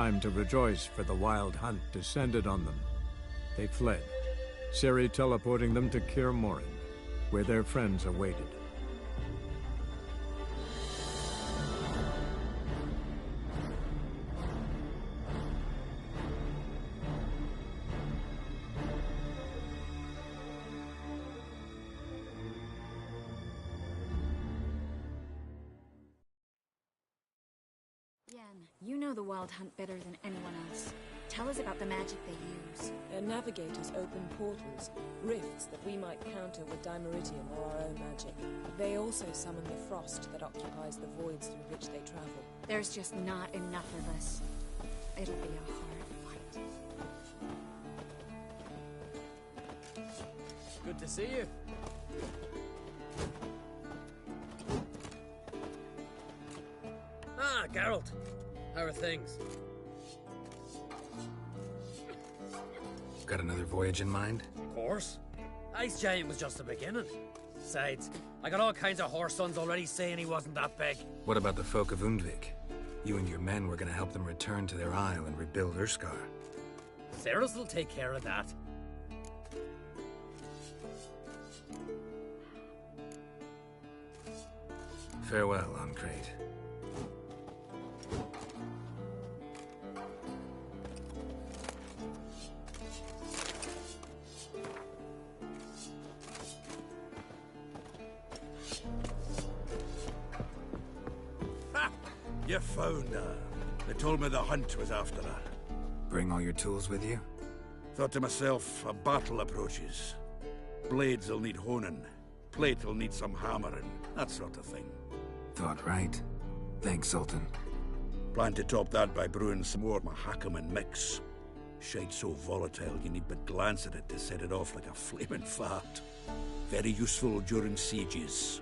time to rejoice, for the wild hunt descended on them. They fled, Ciri teleporting them to Kaer Morhen, where their friends awaited. You know the Wild Hunt better than anyone else. Tell us about the magic they use. Their navigators open portals, rifts that we might counter with Dimeritium or our own magic. They also summon the frost that occupies the voids through which they travel. There's just not enough of us. It'll be a hard fight. Good to see you. Ah, Geralt. How are things? Got another voyage in mind? Of course. Ice Giant was just the beginning. Besides, I got all kinds of horse sons already saying he wasn't that big. What about the folk of Undvik? You and your men were gonna help them return to their isle and rebuild Urskar. Cerys will take care of that. Farewell, Ancrate. You found her. They told me the hunt was after her. Bring all your tools with you? Thought to myself, a battle approaches. Blades will need honing. Plate will need some hammering. That sort of thing. Thought right. Thanks, Sultan. Plan to top that by brewing some more Mahakaman mix. Shite so volatile you need but glance at it to set it off like a flaming fart. Very useful during sieges.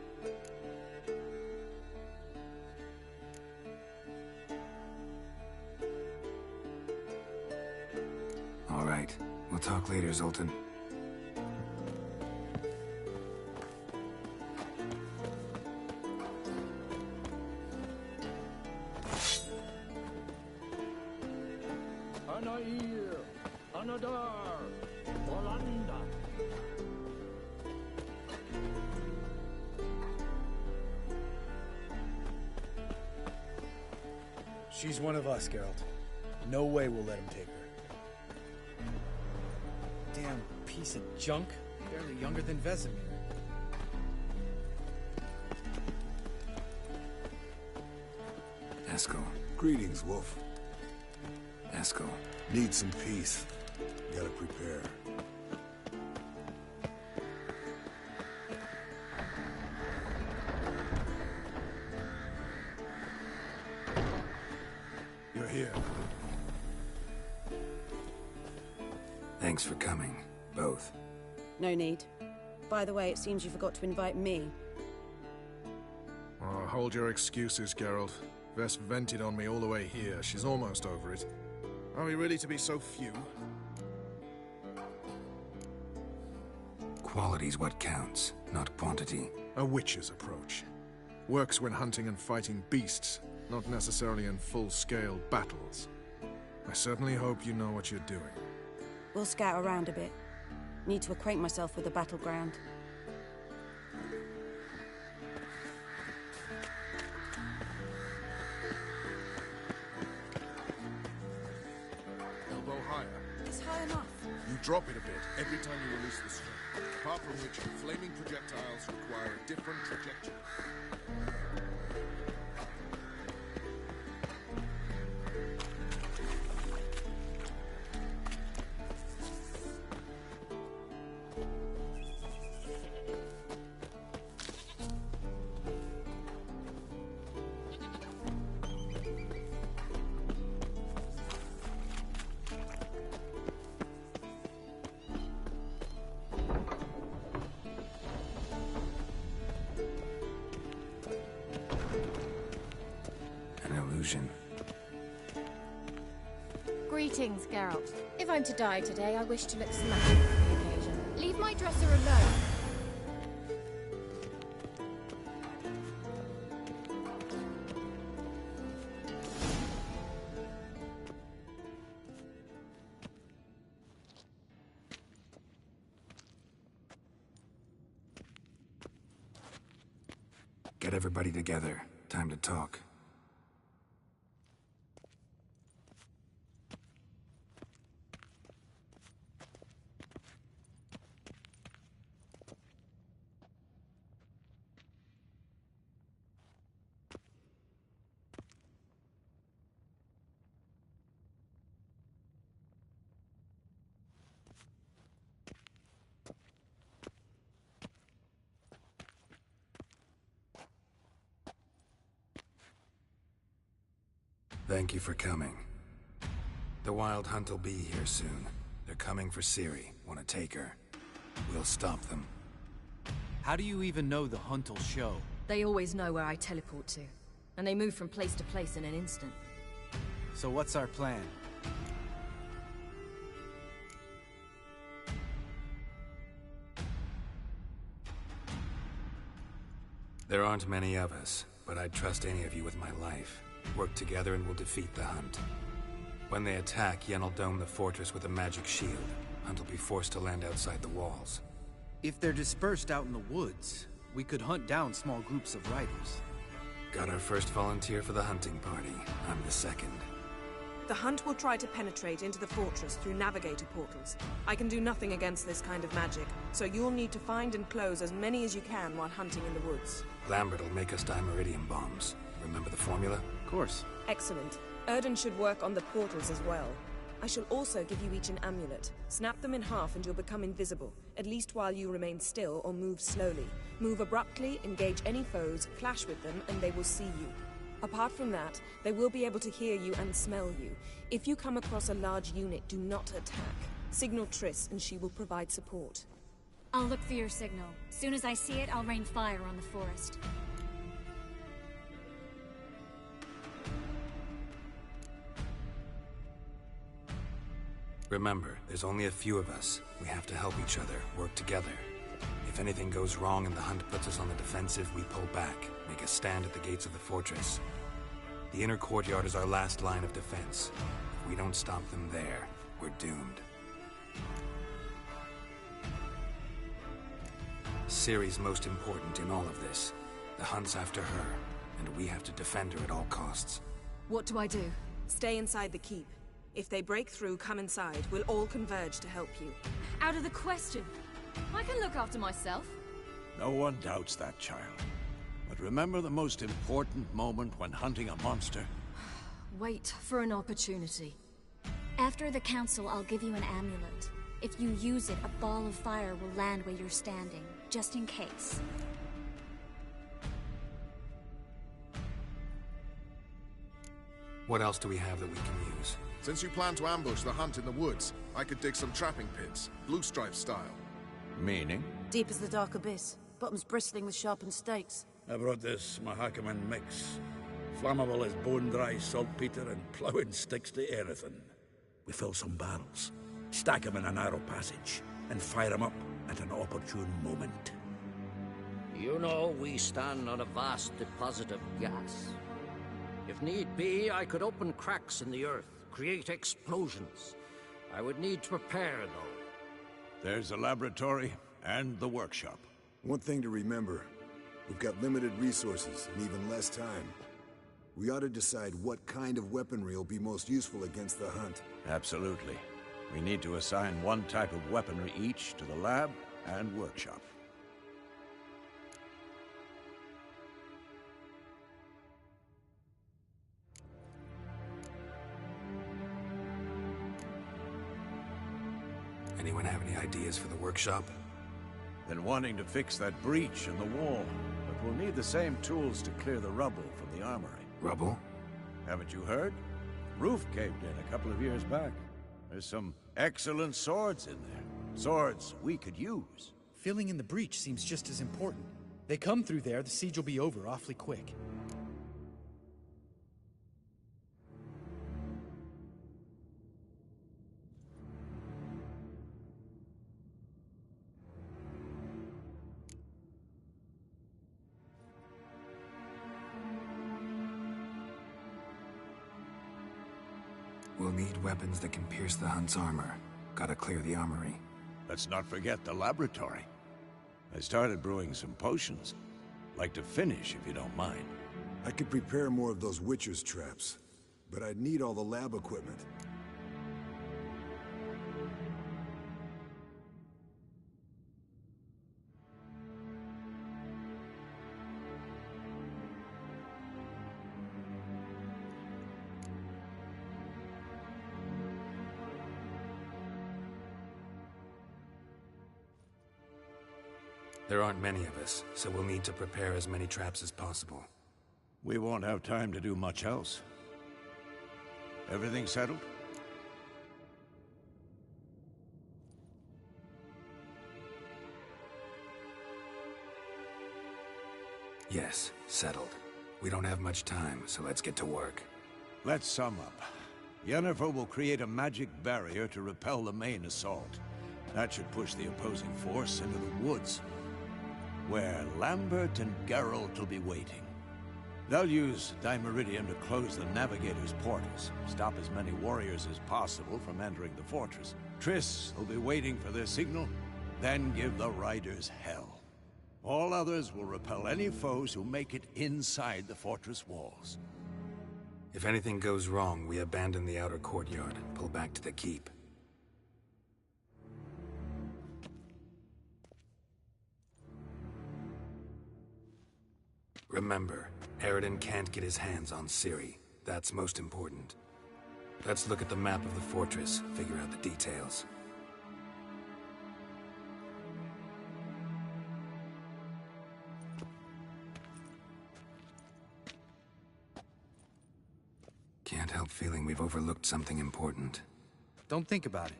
All right. We'll talk later, Zoltan. Anair, Anadar, Olanda. She's one of us, Geralt. No way we'll let him take her. Damn piece of junk. Barely younger than Vesemir. Eskel. Greetings, Wolf. Eskel. Need some peace. Gotta prepare. You're here. Thanks for coming, both. No need. By the way, it seems you forgot to invite me. Oh, hold your excuses, Geralt. Vess vented on me all the way here. She's almost over it. Are we really to be so few? Quality's what counts, not quantity. A witch's approach. Works when hunting and fighting beasts, not necessarily in full-scale battles. I certainly hope you know what you're doing. We'll scout around a bit. Need to acquaint myself with the battleground. Elbow higher. It's high enough. You drop it a bit every time you release the string. Apart from which, flaming projectiles require a different trajectory. Greetings, Geralt. If I'm to die today, I wish to look smashing for the occasion. Leave my dresser alone. Get everybody together. Time to talk. Thank you for coming. The Wild Hunt will be here soon. They're coming for Ciri. Want to take her? We'll stop them. How do you even know the Hunt will show? They always know where I teleport to. And they move from place to place in an instant. So what's our plan? There aren't many of us, but I'd trust any of you with my life. Work together and we'll defeat the Hunt. When they attack, Yen'll dome the fortress with a magic shield. Hunt will be forced to land outside the walls. If they're dispersed out in the woods, we could hunt down small groups of riders. Got our first volunteer for the hunting party. I'm the second. The Hunt will try to penetrate into the fortress through navigator portals. I can do nothing against this kind of magic, so you'll need to find and close as many as you can while hunting in the woods. Lambert will make us dimeridium bombs. Remember the formula? Of course. Excellent. Erden should work on the portals as well. I shall also give you each an amulet. Snap them in half and you'll become invisible, at least while you remain still or move slowly. Move abruptly, engage any foes, clash with them, and they will see you. Apart from that, they will be able to hear you and smell you. If you come across a large unit, do not attack. Signal Triss and she will provide support. I'll look for your signal. Soon as I see it, I'll rain fire on the forest. Remember, there's only a few of us. We have to help each other, work together. If anything goes wrong and the Hunt puts us on the defensive, we pull back, make a stand at the gates of the fortress. The inner courtyard is our last line of defense. If we don't stop them there, we're doomed. Ciri's most important in all of this. The Hunt's after her, and we have to defend her at all costs. What do I do? Stay inside the keep. If they break through, come inside. We'll all converge to help you. Out of the question. I can look after myself. No one doubts that, child. But remember the most important moment when hunting a monster? Wait for an opportunity. After the council, I'll give you an amulet. If you use it, a ball of fire will land where you're standing, just in case. What else do we have that we can use? Since you plan to ambush the Hunt in the woods, I could dig some trapping pits, blue stripe style. Meaning? Deep as the dark abyss, bottoms bristling with sharpened stakes. I brought this Mahakaman mix. Flammable as bone-dry saltpeter and ploughing sticks to anything. We fill some barrels, stack them in a narrow passage, and fire them up at an opportune moment. You know, we stand on a vast deposit of gas. If need be, I could open cracks in the earth, create explosions. I would need to prepare, though. There's a laboratory and the workshop. One thing to remember, we've got limited resources and even less time. We ought to decide what kind of weaponry will be most useful against the Hunt. Absolutely. We need to assign one type of weaponry each to the lab and workshop. Anyone have any ideas for the workshop? Been wanting to fix that breach in the wall, but we'll need the same tools to clear the rubble from the armory. Rubble? Haven't you heard? Roof caved in a couple of years back. There's some excellent swords in there. Swords we could use. Filling in the breach seems just as important. They come through there, the siege will be over awfully quick. We'll need weapons that can pierce the Hunt's armor. Gotta clear the armory. Let's not forget the laboratory. I started brewing some potions. Like to finish, if you don't mind. I could prepare more of those Witcher's traps, but I'd need all the lab equipment. There aren't many of us, so we'll need to prepare as many traps as possible. We won't have time to do much else. Everything settled? Yes, settled. We don't have much time, so let's get to work. Let's sum up. Yennefer will create a magic barrier to repel the main assault. That should push the opposing force into the woods, where Lambert and Geralt will be waiting. They'll use Dimeridium to close the Navigator's portals, stop as many warriors as possible from entering the fortress. Triss will be waiting for their signal, then give the riders hell. All others will repel any foes who make it inside the fortress walls. If anything goes wrong, we abandon the outer courtyard and pull back to the keep. Remember, Aridin can't get his hands on Ciri. That's most important. Let's look at the map of the fortress, figure out the details. Can't help feeling we've overlooked something important. Don't think about it.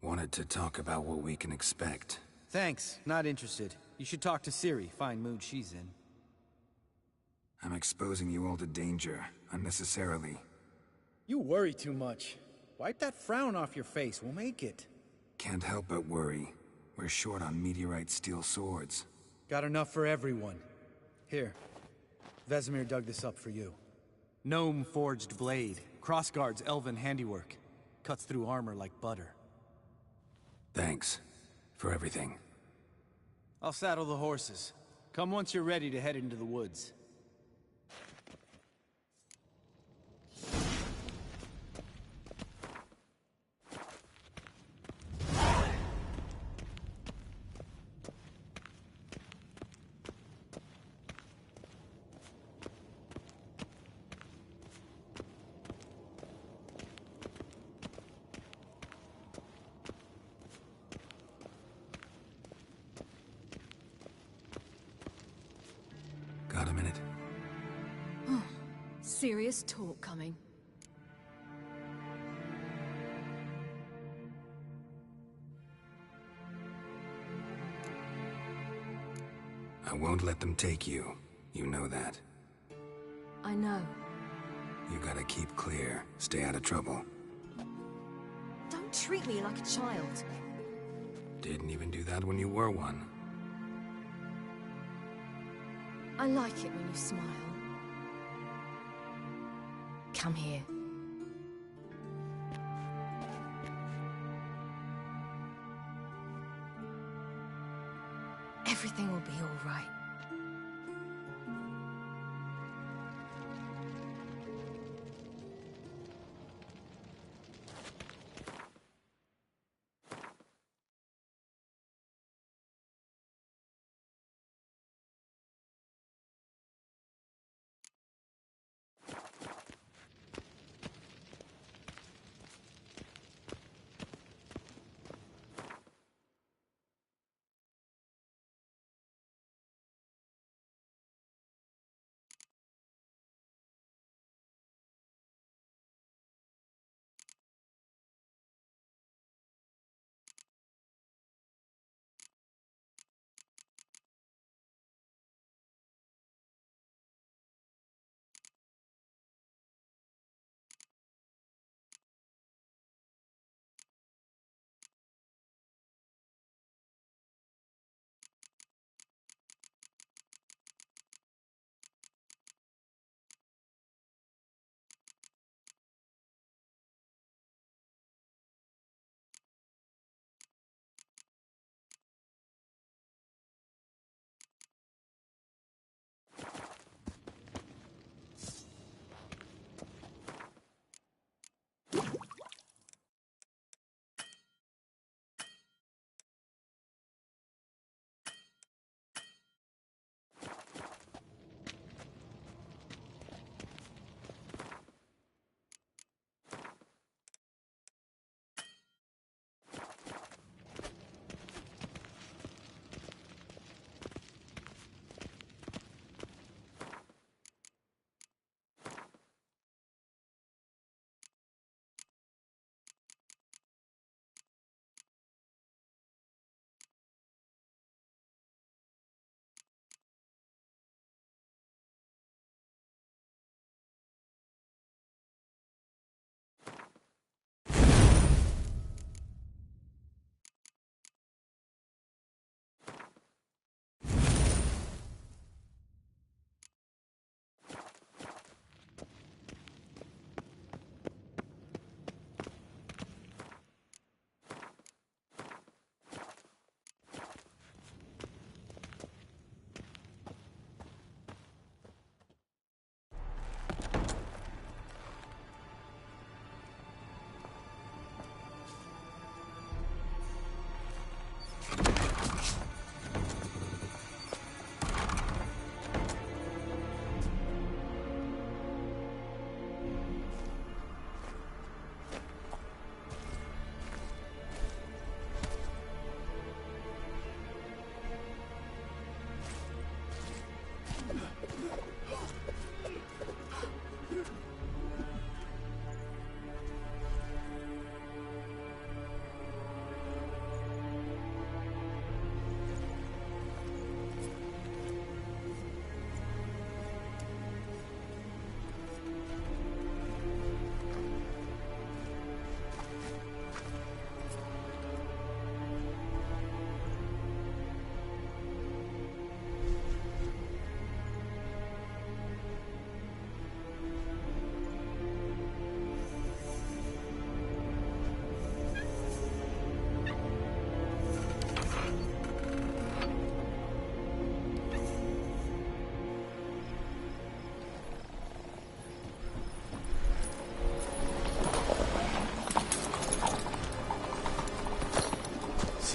Wanted to talk about what we can expect. Thanks, not interested. You should talk to Ciri, fine mood she's in. I'm exposing you all to danger, unnecessarily. You worry too much. Wipe that frown off your face, we'll make it. Can't help but worry. We're short on meteorite steel swords. Got enough for everyone. Here, Vesemir dug this up for you. Gnome-forged blade, crossguard's elven handiwork. Cuts through armor like butter. Thanks for everything. I'll saddle the horses. Come once you're ready to head into the woods. Got a minute? Serious talk coming. I won't let them take you. You know that. I know. You gotta keep clear. Stay out of trouble. Don't treat me like a child. Didn't even do that when you were one. I like it when you smile. Come here. Everything will be all right.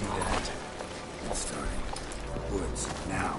see that? Good starting. Woods, now.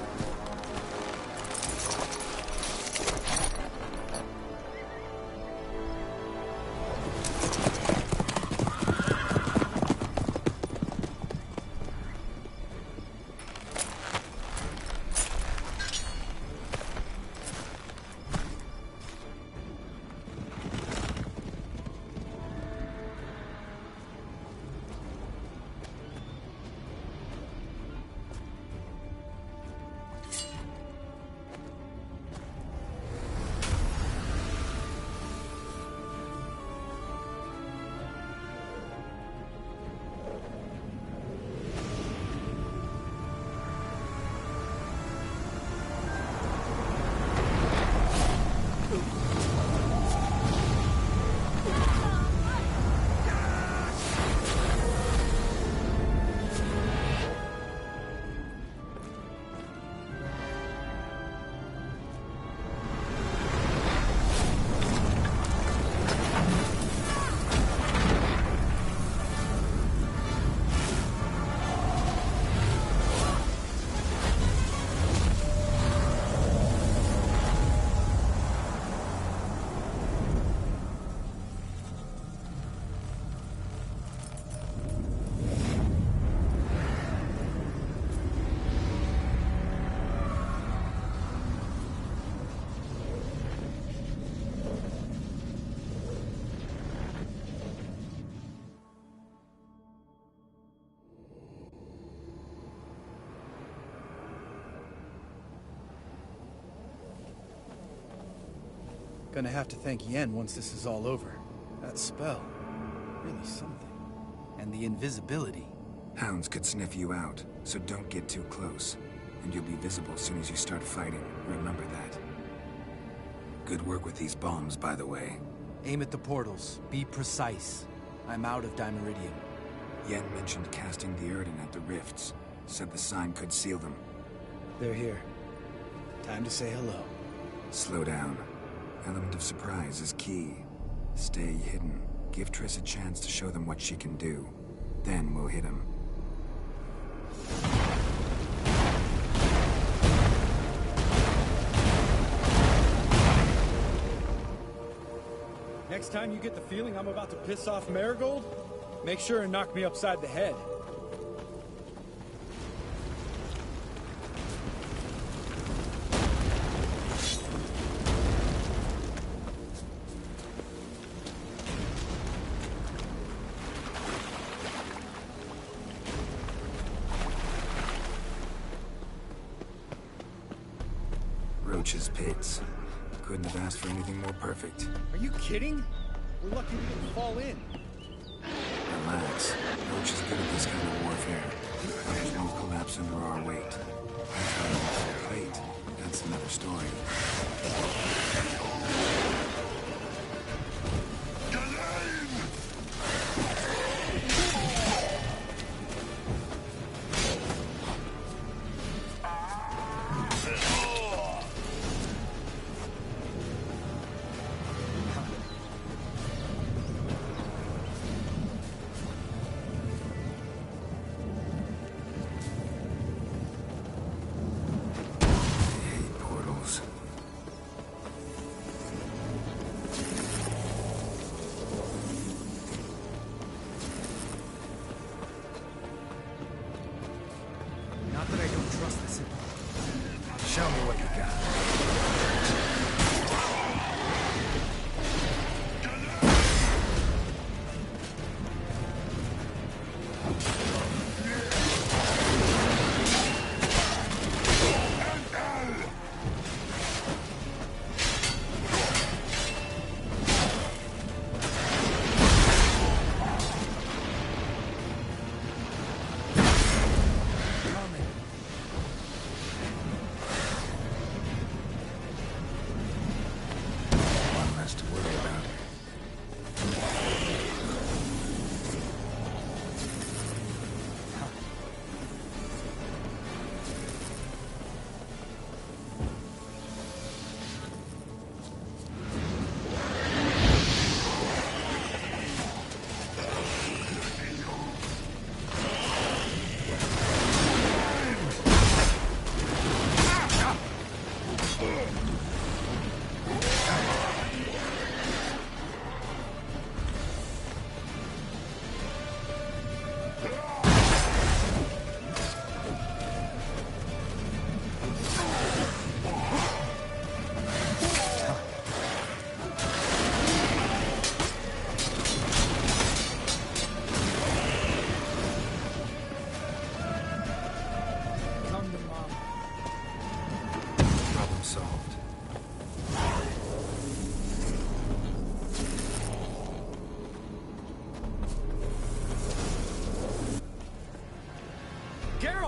Gonna have to thank Yen once this is all over. That spell, really something. And the invisibility. Hounds could sniff you out, so don't get too close. And you'll be visible as soon as you start fighting. Remember that. Good work with these bombs, by the way. Aim at the portals. Be precise. I'm out of Dimeridium. Yen mentioned casting the Erden at the rifts. Said the sign could seal them. They're here. Time to say hello. Slow down. Element of surprise is key. Stay hidden. Give Triss a chance to show them what she can do. Then we'll hit him. Next time you get the feeling I'm about to piss off Marigold, make sure and knock me upside the head. Roach's pits. Couldn't have asked for anything more perfect. Are you kidding? We're lucky we didn't fall in. Relax. Roach is good at this kind of warfare. Others won't collapse under our weight. Wait, that's another story.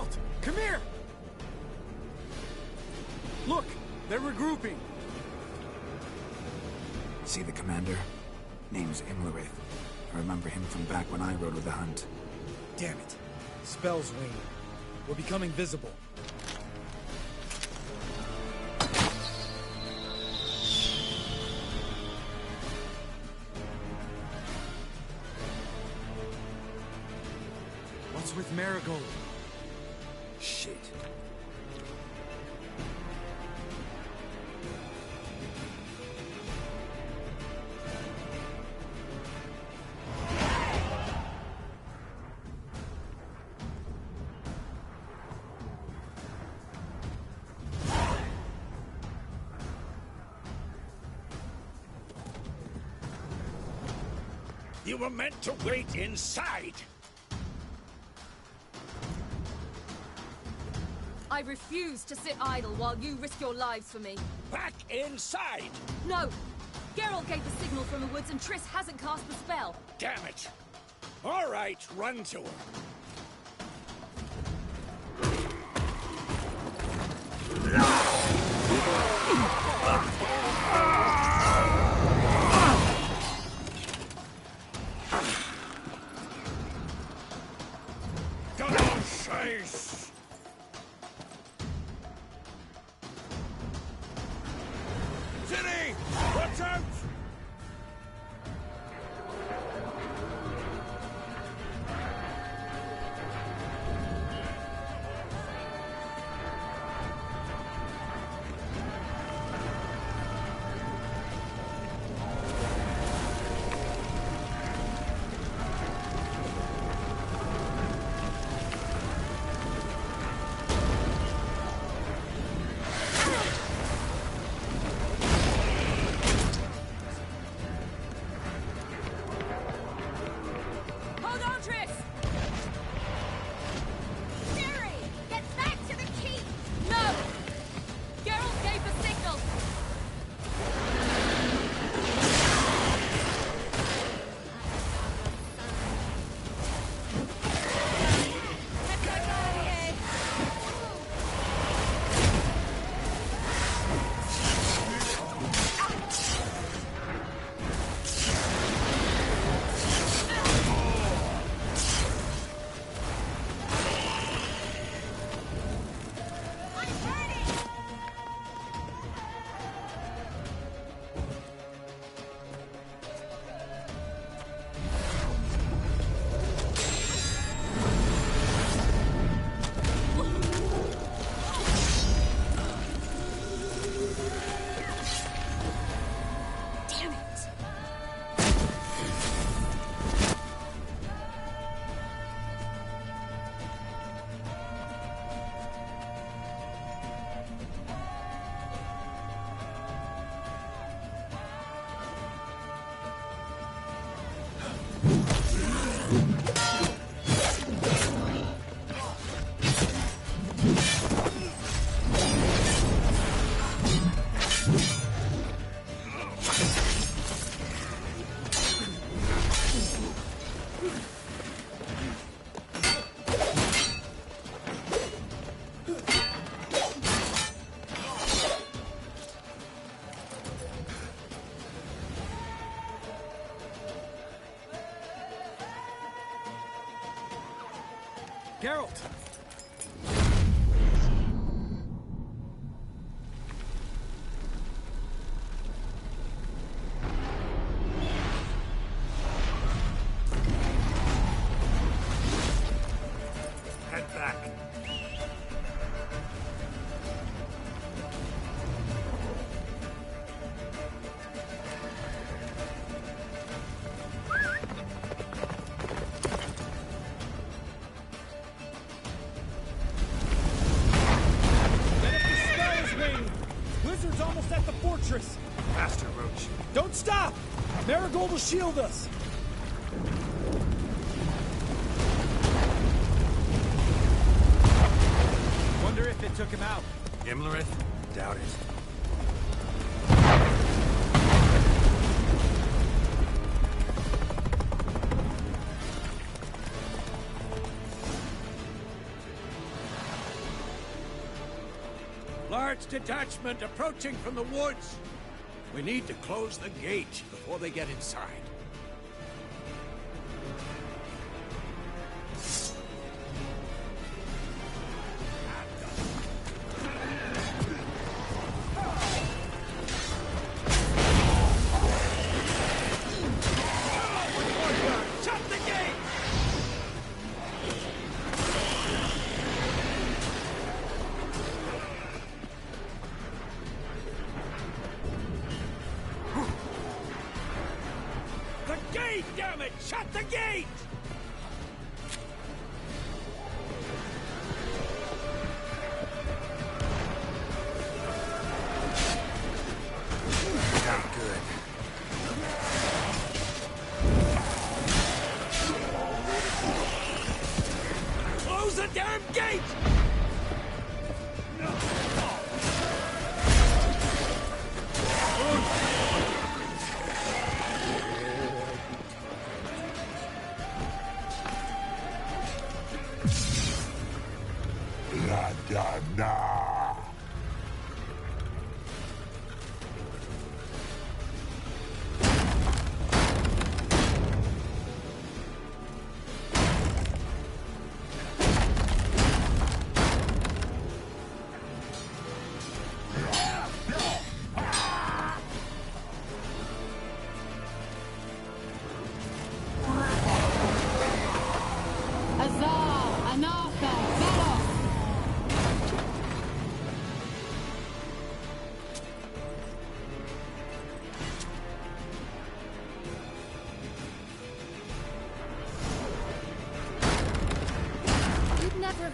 Geralt! Come here! Look! They're regrouping! See the commander? Name's Imlerith. I remember him from back when I rode with the Hunt. Damn it. Spell's waning. We're becoming visible. What's with Marigold? Shit. You were meant to wait inside! I refuse to sit idle while you risk your lives for me. Back inside! No! Geralt gave the signal from the woods and Triss hasn't cast the spell. Damn it! All right, run to her. City! Watch out! Geralt! Head back. Blizzard's almost at the fortress! Faster, Roach. Don't stop! Marigold will shield us! Wonder if it took him out. Imlerith? Doubt it. Large detachment approaching from the woods. We need to close the gate before they get inside. Damn it! Shut the gate! Not good. Close the damn gate!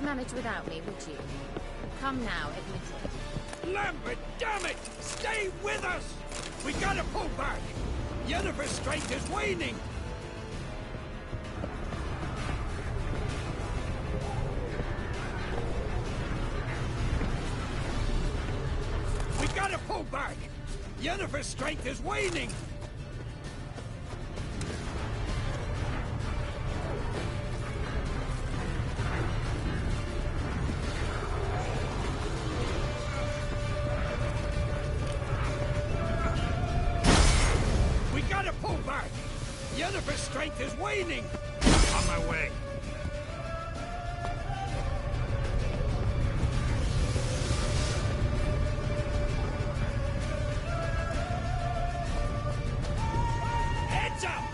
Manage without me, would you? Come now, admit it. Lambert, damn it! Stay with us! We gotta pull back! Yennefer's strength is waning! We gotta pull back! Yennefer's strength is waning! Yennefer's strength is waning! On my way. Heads up!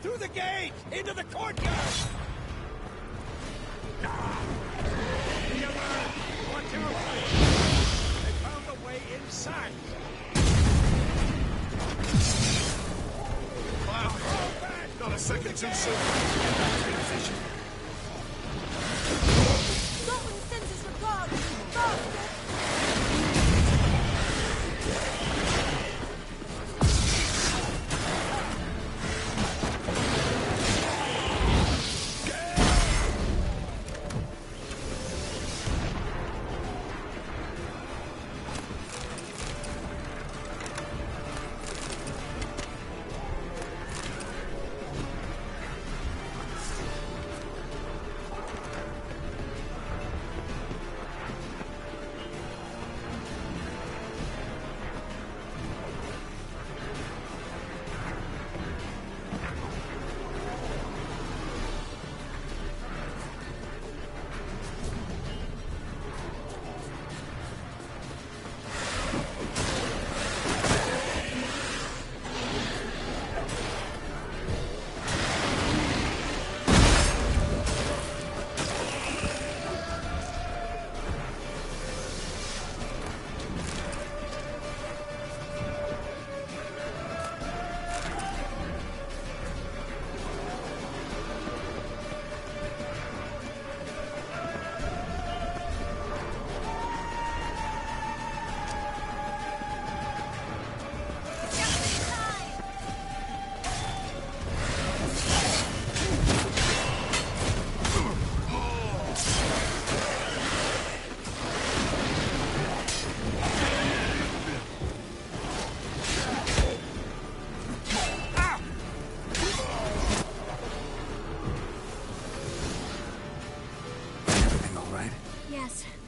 Through the gate! Into the courtyard! Watch out! They found a way inside! Wow! Not a second too soon! Scotland sends us regards! Bastard!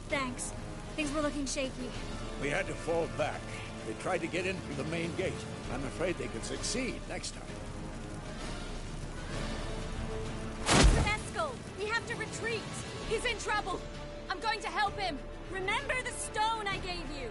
Thanks. Things were looking shaky. We had to fall back. They tried to get in through the main gate. I'm afraid they could succeed next time. Tedesco! We have to retreat! He's in trouble! I'm going to help him! Remember the stone I gave you!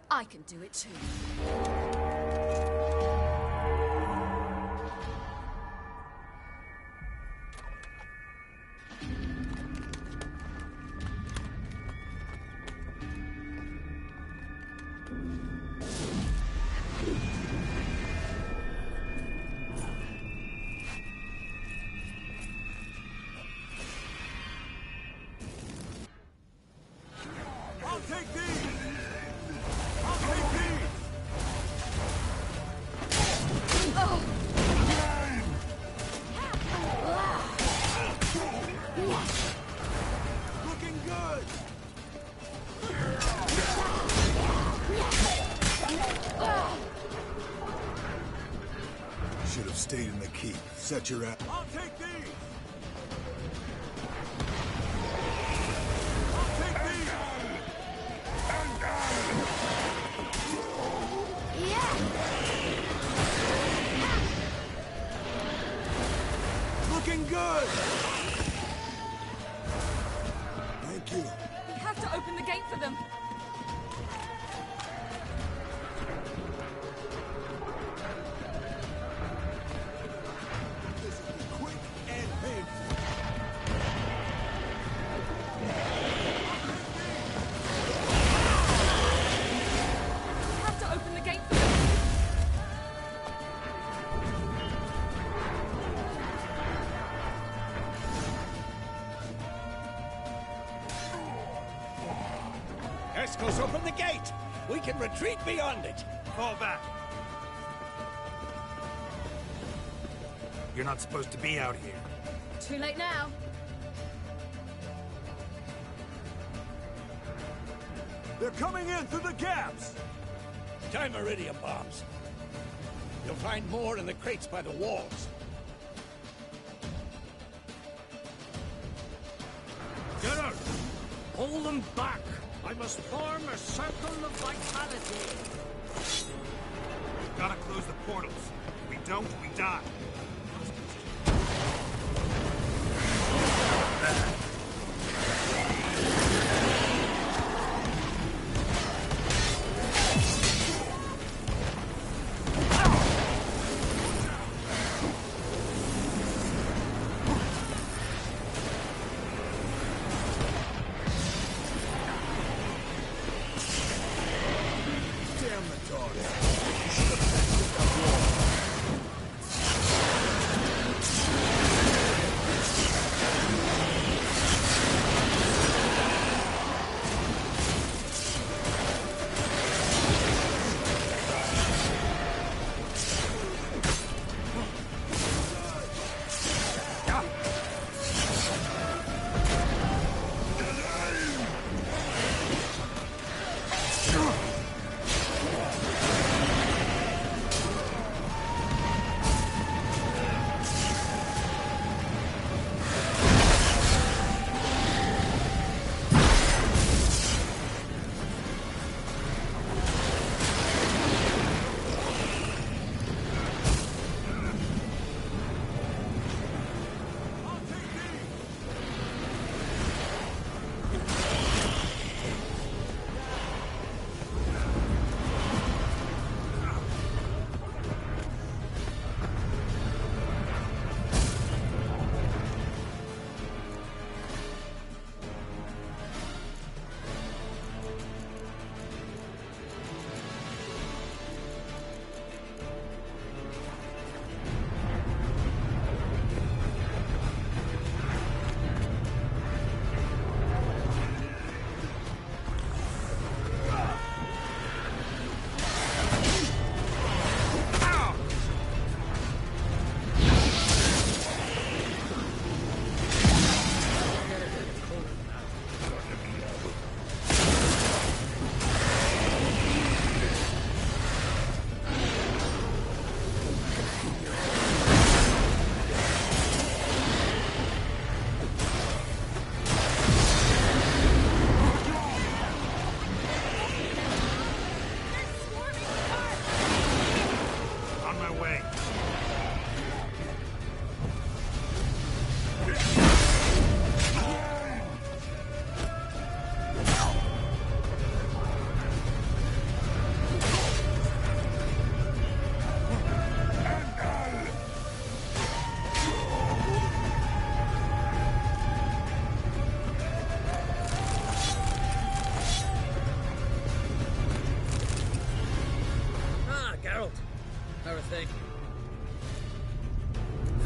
I can do it too. I'll take these! Looking good! Should have stayed in the keep. Set your app. I'll take these! Looking good! Thank you. We have to open the gate for them. This will be quick and painful. We have to open the gate for them. Escos, open the gate! We can retreat beyond it! Fall back. You're not supposed to be out here. Too late now. They're coming in through the gaps! Dimeridium bombs. You'll find more in the crates by the walls. Get out! Hold them back! I must form a circle of vitality. We've got to close the portals. If we don't, we die. Damn the dog. You should have patched that wall.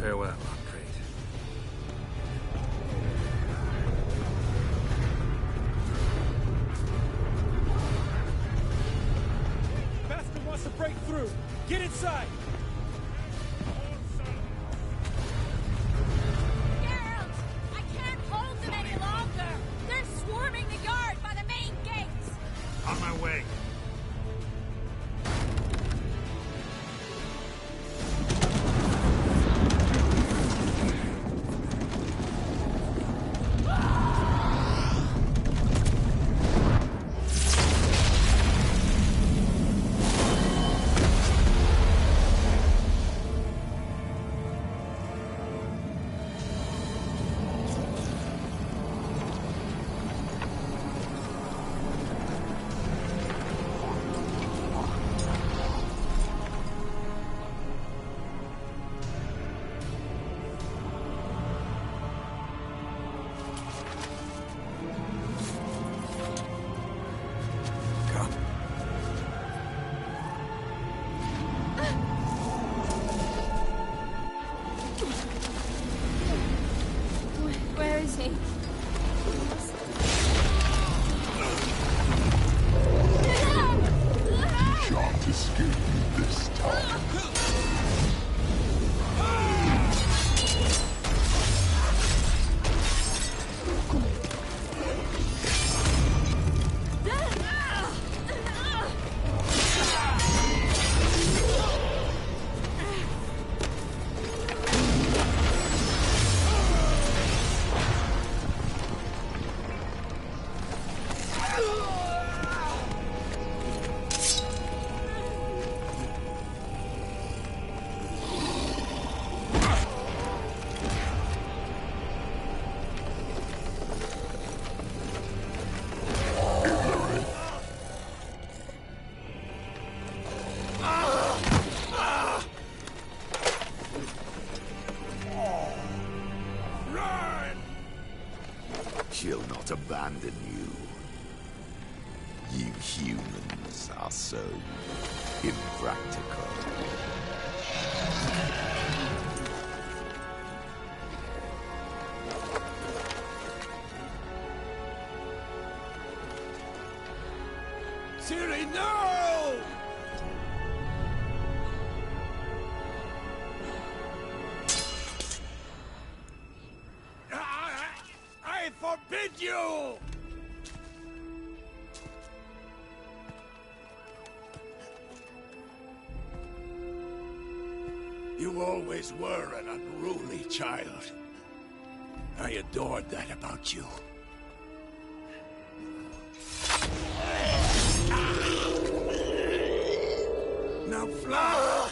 Farewell, Crate. Bastion wants to break through. Get inside! Geralt! I can't hold them any longer! They're swarming the yard by the main gates! On my way. Where is he? Shan't escape me this time. She'll not abandon you. You humans are so impractical. Ciri, no! I forbid you! You always were an unruly child. I adored that about you. Now fly!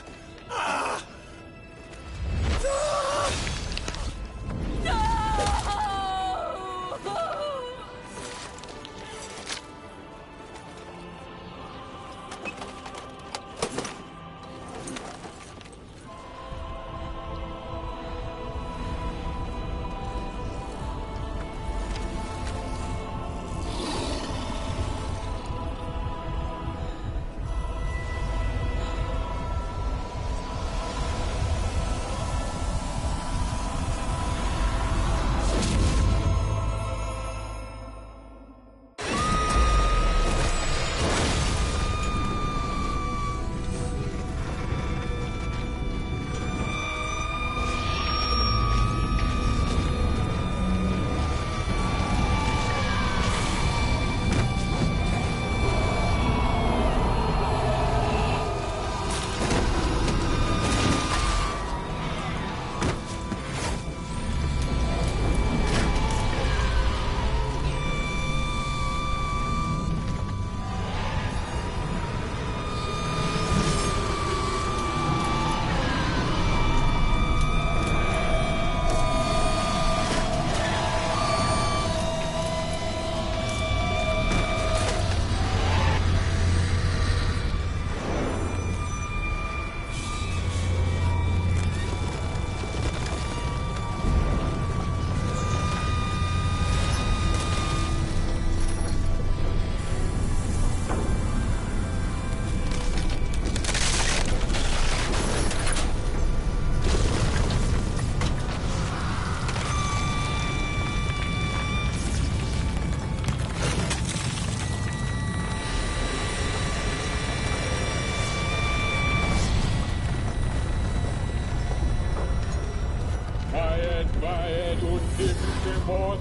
Weihe du Tippgemot.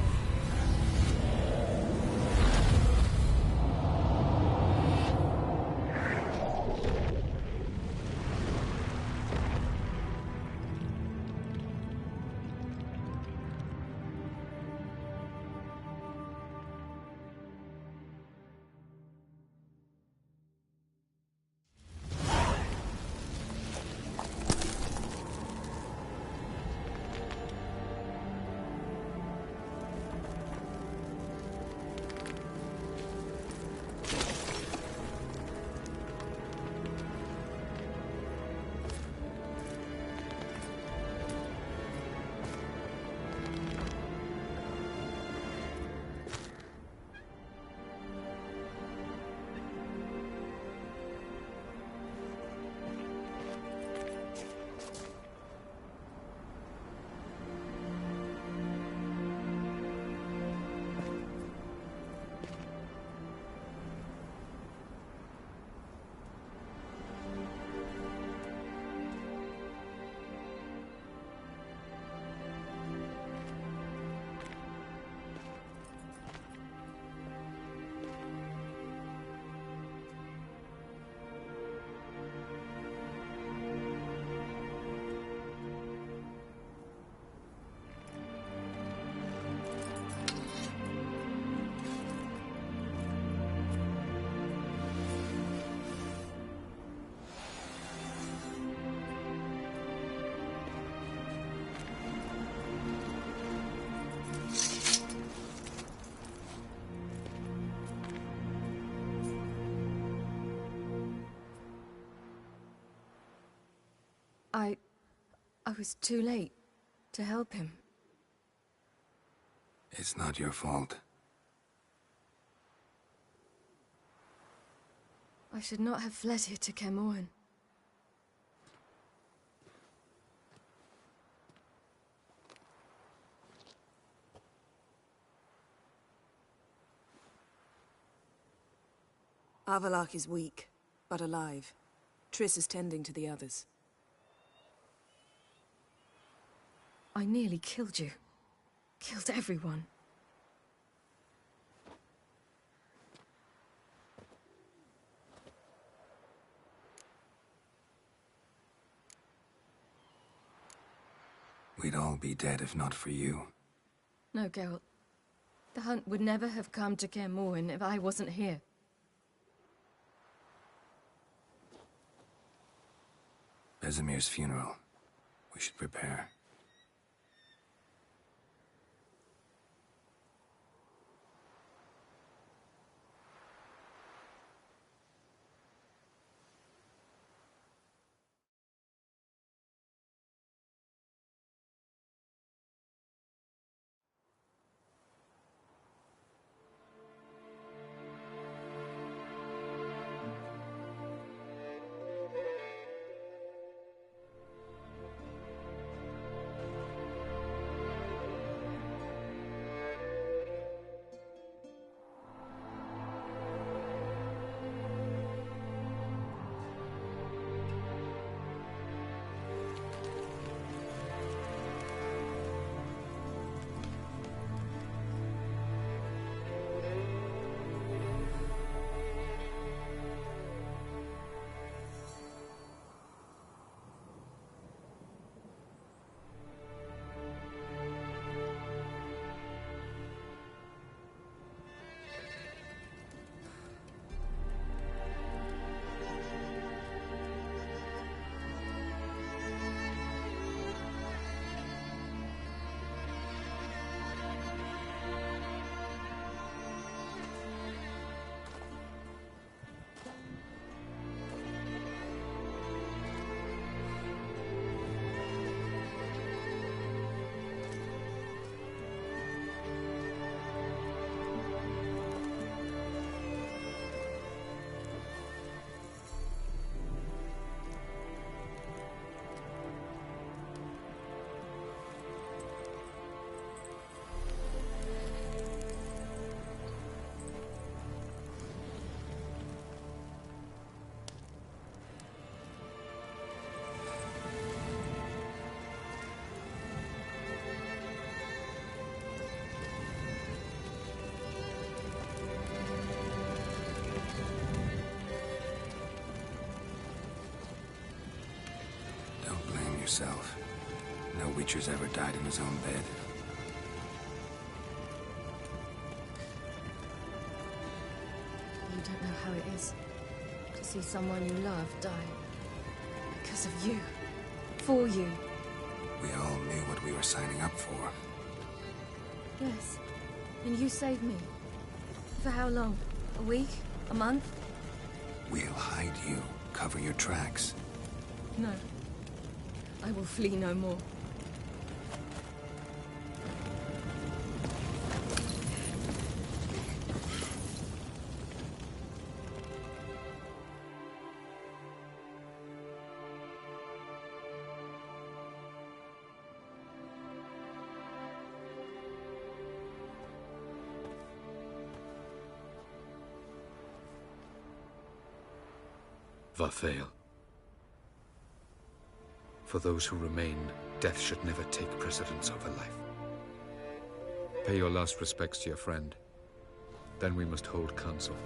I was too late to help him. It's not your fault. I should not have fled here to Kermoran. Avalak is weak, but alive. Triss is tending to the others. I nearly killed you. Killed everyone. We'd all be dead if not for you. No, Geralt. The hunt would never have come to Kermoran if I wasn't here. Vesemir's funeral. We should prepare. yourself. No Witcher's ever died in his own bed. You don't know how it is to see someone you love die. Because of you. For you. We all knew what we were signing up for. Yes. And you saved me. For how long? A week? A month? We'll hide you. Cover your tracks. No. I will flee no more. Varthael. For those who remain, death should never take precedence over life. Pay your last respects to your friend. Then we must hold council.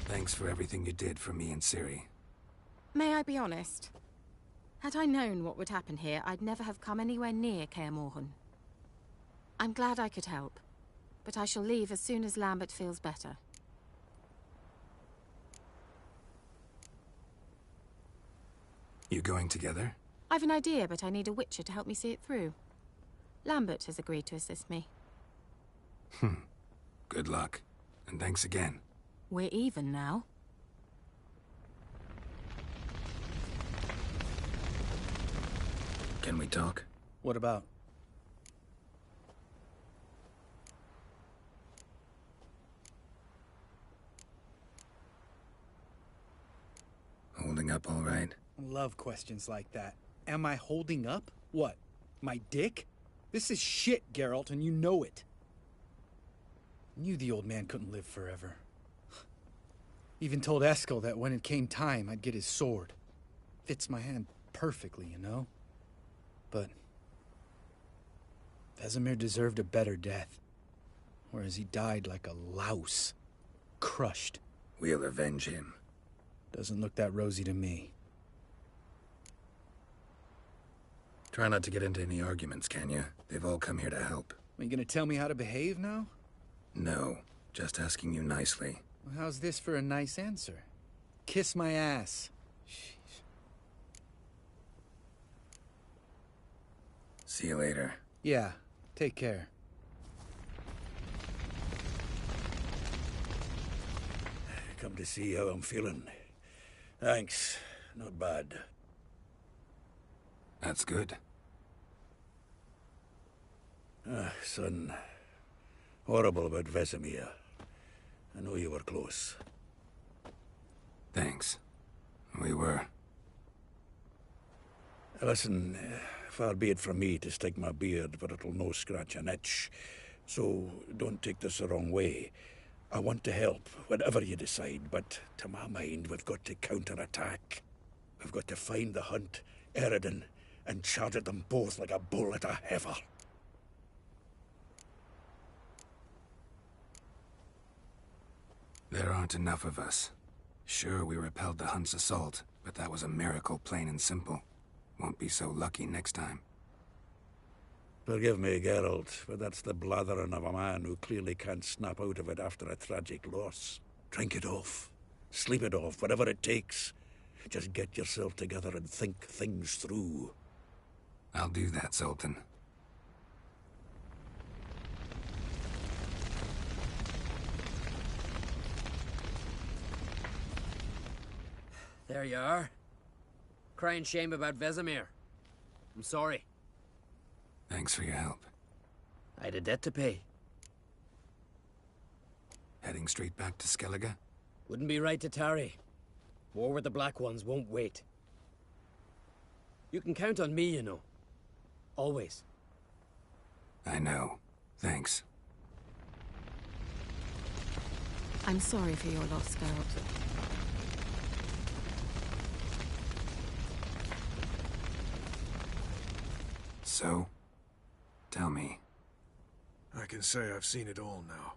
Thanks for everything you did for me and Ciri. May I be honest? Had I known what would happen here, I'd never have come anywhere near Kaer Morhen. I'm glad I could help, but I shall leave as soon as Lambert feels better. You going together? I've an idea, but I need a Witcher to help me see it through. Lambert has agreed to assist me. Good luck, and thanks again. We're even now. Can we talk? What about? Holding up all right? Love questions like that. Am I holding up? What? My dick? This is shit, Geralt, and you know it. Knew the old man couldn't live forever. Even told Eskel that when it came time, I'd get his sword. Fits my hand perfectly, you know? But Vesemir deserved a better death. Whereas he died like a louse. Crushed. We'll avenge him. Doesn't look that rosy to me. Try not to get into any arguments, can you? They've all come here to help. Are you gonna tell me how to behave now? No, just asking you nicely. Well, how's this for a nice answer? Kiss my ass. Jeez. See you later. Yeah, take care. Come to see how I'm feeling. Thanks. Not bad. That's good. Son. Horrible about Vesemir. I know you were close. Thanks. We were. Listen, far be it from me to stick my beard, but it'll no scratch an itch. So don't take this the wrong way. I want to help, whatever you decide, but to my mind, we've got to counterattack. We've got to find the Hunt, Eredin, and charge at them both like a bull at a heifer. There aren't enough of us. Sure, we repelled the Hunt's assault, but that was a miracle, plain and simple. Won't be so lucky next time. Forgive me, Geralt, but that's the blathering of a man who clearly can't snap out of it after a tragic loss. Drink it off. Sleep it off, whatever it takes. Just get yourself together and think things through. I'll do that, Sultan. There you are. Crying shame about Vesemir. I'm sorry. Thanks for your help. I had a debt to pay. Heading straight back to Skellige? Wouldn't be right to tarry. War with the Black Ones won't wait. You can count on me, you know. Always. I know. Thanks. I'm sorry for your loss, Geralt. So, tell me. I can say I've seen it all now.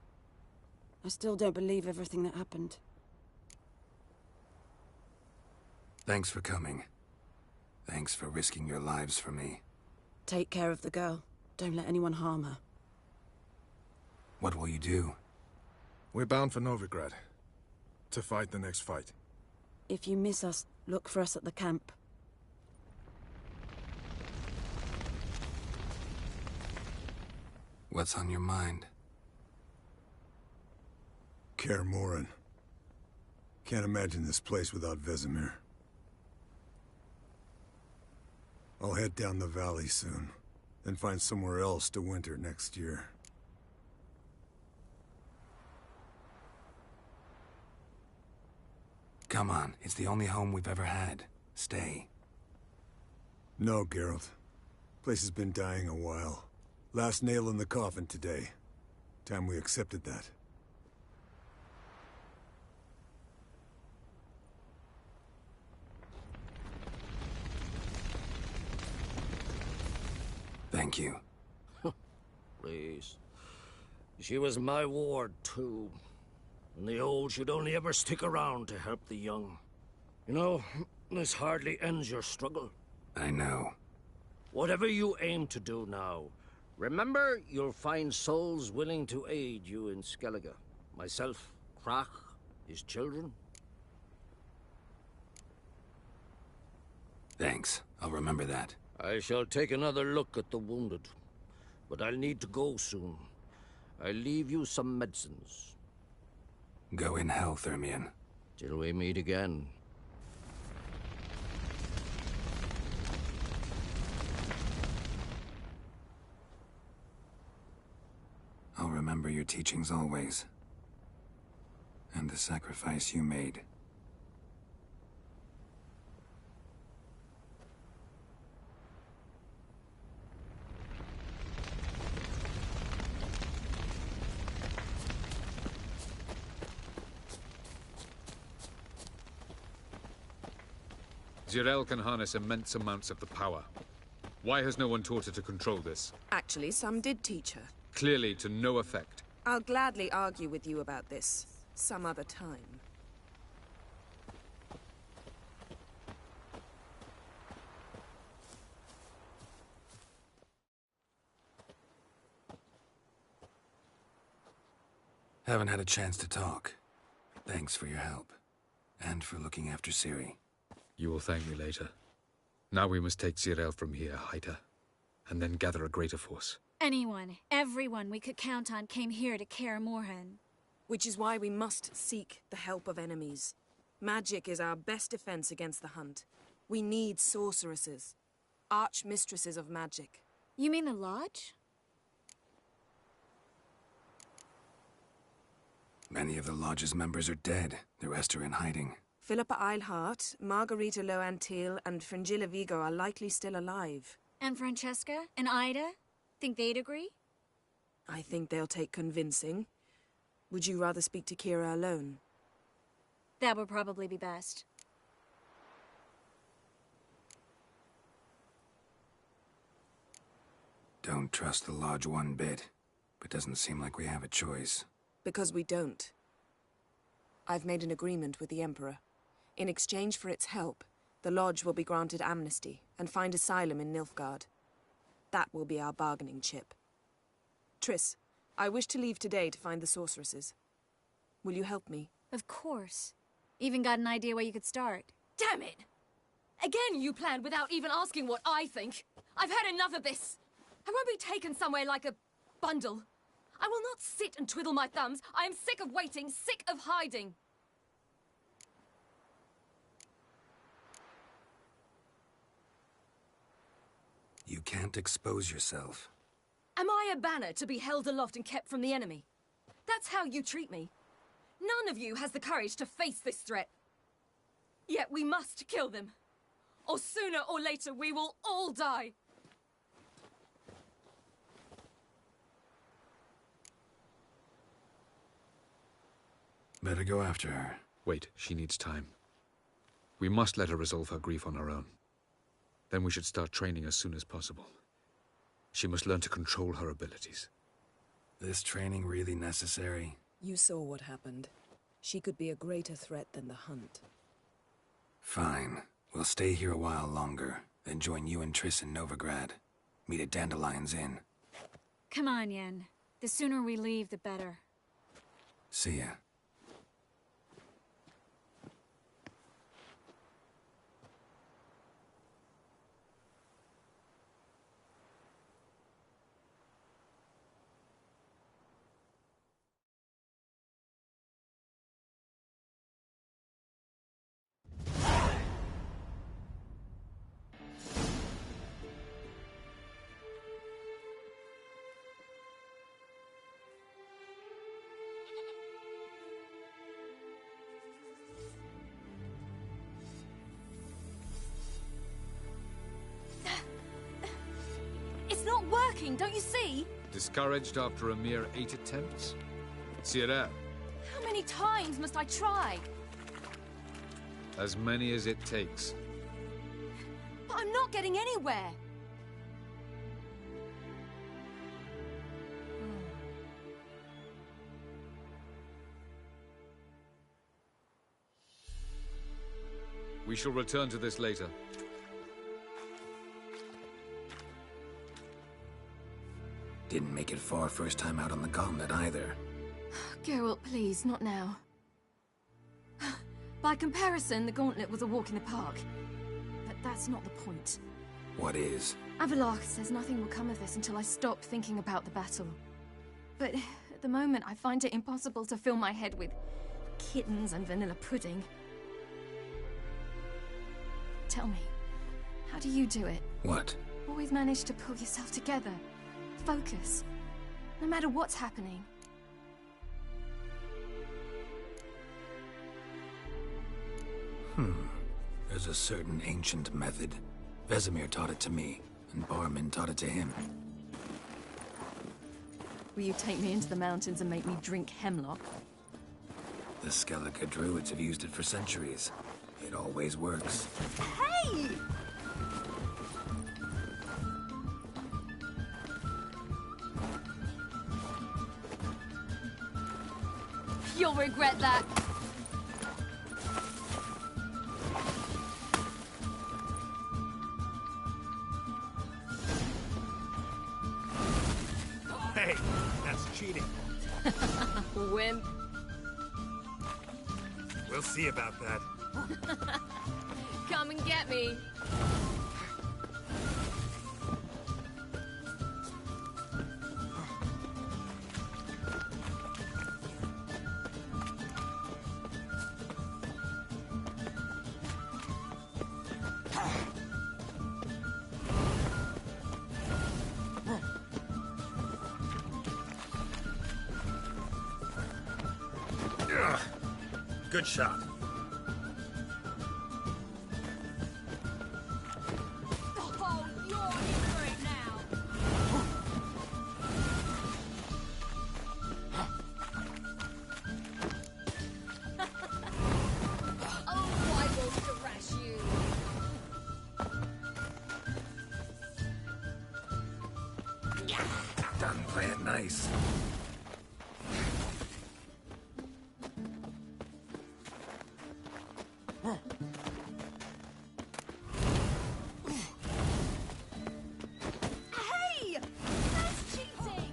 I still don't believe everything that happened. Thanks for coming. Thanks for risking your lives for me. Take care of the girl. Don't let anyone harm her. What will you do? We're bound for Novigrad. To fight the next fight. If you miss us, look for us at the camp. What's on your mind? Kaer Morhen. Can't imagine this place without Vesemir. I'll head down the valley soon, then find somewhere else to winter next year. Come on, it's the only home we've ever had. Stay. No, Geralt. Place has been dying a while. Last nail in the coffin today. Time we accepted that. Thank you. Please. She was my ward, too. And the old should only ever stick around to help the young. You know, this hardly ends your struggle. I know. Whatever you aim to do now, remember you'll find souls willing to aid you in Skellige. Myself, Crach, his children. Thanks. I'll remember that. I shall take another look at the wounded. But I'll need to go soon. I'll leave you some medicines. Go in hell, Thermion. Till we meet again. I'll remember your teachings always. And the sacrifice you made. Zirael can harness immense amounts of the power. Why has no one taught her to control this? Actually, some did teach her. Clearly to no effect. I'll gladly argue with you about this some other time. Haven't had a chance to talk. Thanks for your help. And for looking after Ciri. You will thank me later. Now we must take Zirael from here, hide her, and then gather a greater force. Anyone, everyone we could count on came here to Kaer Morhen. Which is why we must seek the help of enemies. Magic is our best defense against the Hunt. We need sorceresses. Archmistresses of magic. You mean the Lodge? Many of the Lodge's members are dead. The rest are in hiding. Philippa Eilhart, Margarita Loantil, and Fringilla Vigo are likely still alive. And Francesca? And Ida? Think they'd agree? I think they'll take convincing. Would you rather speak to Kira alone? That would probably be best. Don't trust the Lodge one bit, but doesn't seem like we have a choice. Because we don't. I've made an agreement with the Emperor. In exchange for its help, the Lodge will be granted amnesty and find asylum in Nilfgaard. That will be our bargaining chip. Triss, I wish to leave today to find the sorceresses. Will you help me? Of course. Even got an idea where you could start. Damn it! Again you planned without even asking what I think. I've had enough of this. I won't be taken somewhere like a bundle. I will not sit and twiddle my thumbs. I am sick of waiting, sick of hiding. You can't expose yourself. Am I a banner to be held aloft and kept from the enemy? That's how you treat me. None of you has the courage to face this threat. Yet we must kill them. Or sooner or later we will all die. Better go after her. Wait, she needs time. We must let her resolve her grief on her own. Then we should start training as soon as possible. She must learn to control her abilities. This training really necessary? You saw what happened. She could be a greater threat than the Hunt. Fine. We'll stay here a while longer, then join you and Triss in Novigrad. Meet at Dandelion's Inn. Come on, Yen. The sooner we leave, the better. See ya. It's not working, don't you see? Discouraged after a mere 8 attempts? Sierra, How many times must I try? as many as it takes. But I'm not getting anywhere. We shall return to this later. Didn't make it far first time out on the gauntlet either. Geralt, please, not now. By comparison, the gauntlet was a walk in the park. But that's not the point. What is? Avalok says nothing will come of this until I stop thinking about the battle. But at the moment, I find it impossible to fill my head with kittens and vanilla pudding. Tell me, how do you do it? What? Always manage to pull yourself together. Focus. No matter what's happening. There's a certain ancient method. Vesemir taught it to me, and Barman taught it to him. Will you take me into the mountains and make me drink hemlock? The Skellige druids have used it for centuries. It always works. Hey! You'll regret that. Hey, that's cheating. Wimp. We'll see about that. Come and get me. Ugh. Good shot. Oh, you're in for it now. Oh, I will thrash you. Done playing nice. Hey! That's cheating!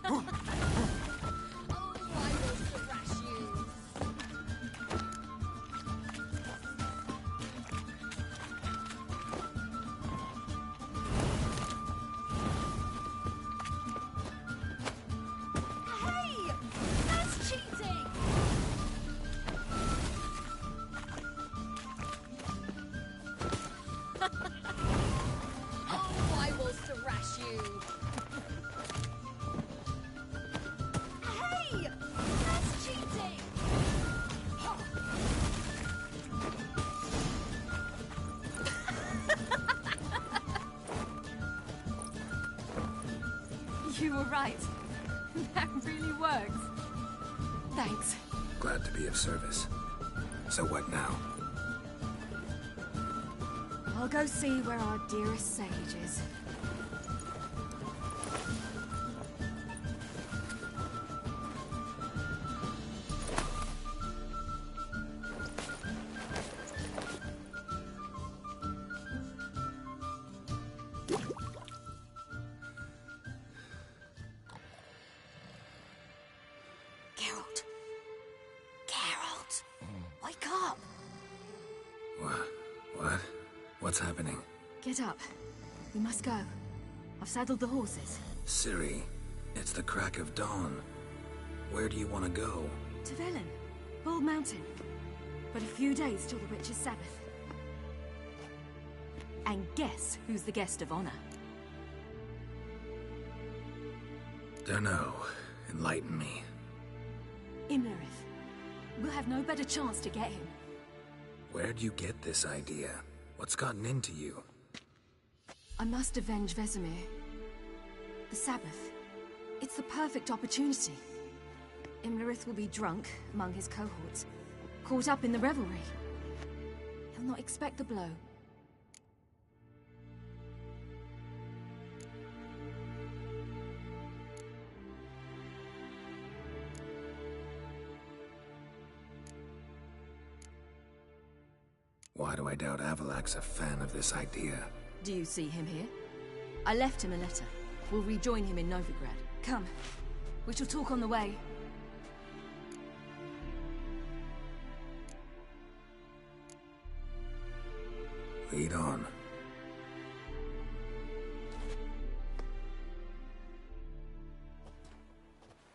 Oh, I will thrash you. Hey! That's cheating! Oh, I will thrash you. Hey! That's cheating! You were right. That really works. Thanks. Glad to be of service. So what now? I'll go see where our dearest sage is. Geralt. Geralt. Wake up. What? What's happening? Get up. We must go. I've saddled the horses. Ciri, it's the crack of dawn. Where do you want to go? To Velen. Bald Mountain. But a few days till the Witch's Sabbath. And guess who's the guest of honor? Dunno. Enlighten me. Imlerith. We'll have no better chance to get him. Where'd you get this idea? What's gotten into you? I must avenge Vesemir. The Sabbath. It's the perfect opportunity. Imlerith will be drunk among his cohorts, caught up in the revelry. He'll not expect the blow. Why do I doubt Avalak's a fan of this idea? Do you see him here? I left him a letter. We'll rejoin him in Novigrad. Come. We shall talk on the way. Lead on.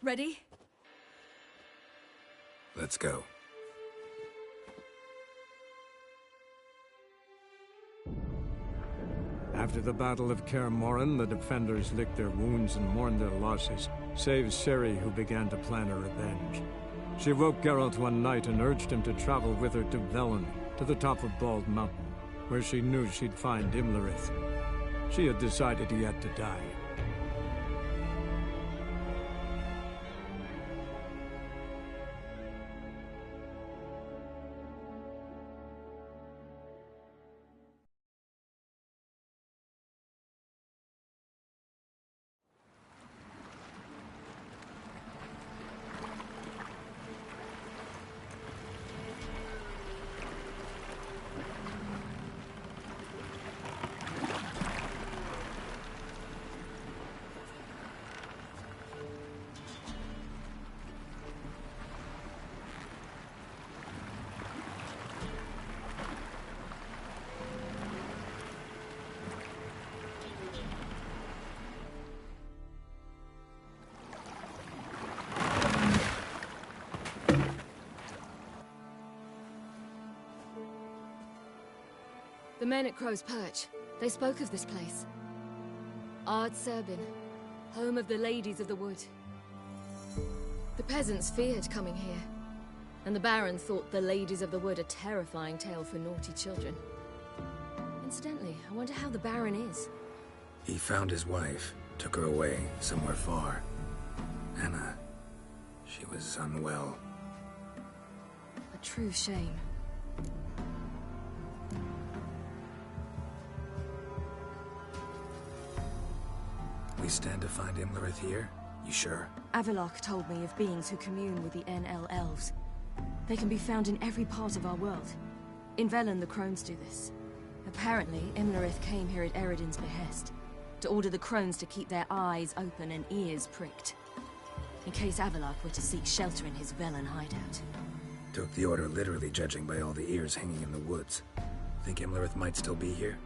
Ready? Let's go. After the Battle of Kaer Morhen, the defenders licked their wounds and mourned their losses, save Ciri, who began to plan a revenge. She woke Geralt one night and urged him to travel with her to Velen, to the top of Bald Mountain, where she knew she'd find Imlerith. She had decided he had to die. The men at Crow's Perch, they spoke of this place. Ard Serbin, home of the Ladies of the Wood. The peasants feared coming here, and the Baron thought the Ladies of the Wood a terrifying tale for naughty children. Incidentally, I wonder how the Baron is. He found his wife, took her away, somewhere far. Anna, she was unwell. A true shame. We stand to find Imlerith here? You sure? Avalok told me of beings who commune with the NL Elves. They can be found in every part of our world. In Velen, the Crones do this. Apparently, Imlerith came here at Eredin's behest, to order the Crones to keep their eyes open and ears pricked, in case Avalok were to seek shelter in his Velen hideout. Took the order literally, judging by all the ears hanging in the woods. Think Imlerith might still be here?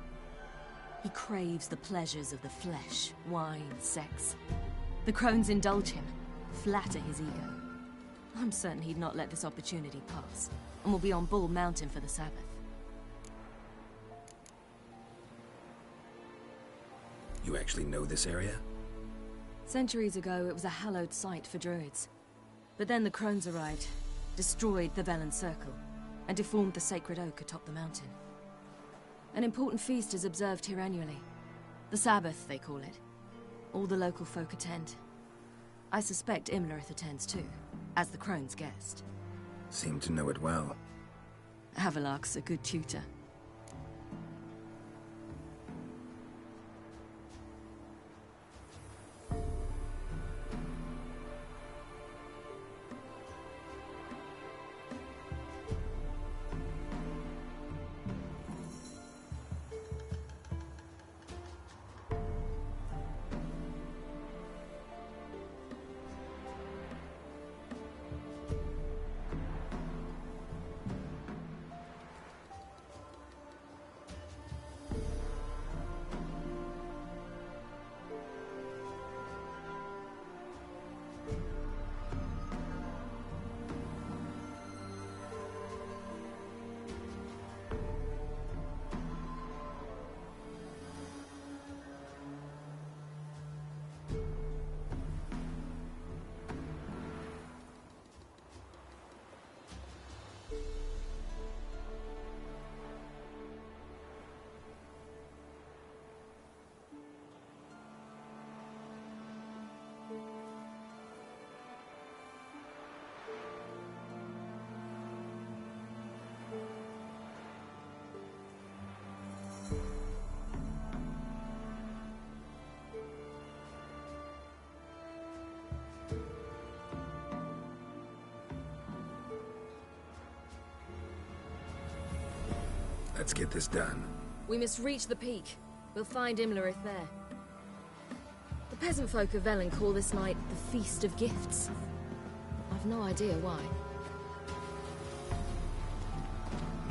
He craves the pleasures of the flesh, wine, sex. The Crones indulge him, flatter his ego. I'm certain he'd not let this opportunity pass, and will be on Bull Mountain for the Sabbath. You actually know this area? Centuries ago, it was a hallowed site for druids. But then the Crones arrived, destroyed the Velen Circle, and deformed the sacred oak atop the mountain. An important feast is observed here annually. The Sabbath, they call it. All the local folk attend. I suspect Imlerith attends too, as the Crone's guest. Seem to know it well. Havelock's a good tutor. Let's get this done. We must reach the peak. We'll find Imlerith there. The peasant folk of Velen call this night the Feast of Gifts. I've no idea why.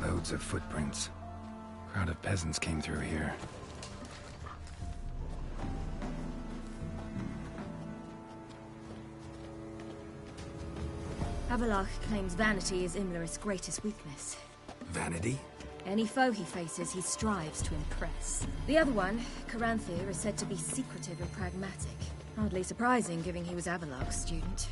Loads of footprints. Crowd of peasants came through here. Havelock claims vanity is Imlerith's greatest weakness. Vanity? Any foe he faces, he strives to impress. The other one, Caranthir, is said to be secretive and pragmatic. Hardly surprising, given he was Havelock's student.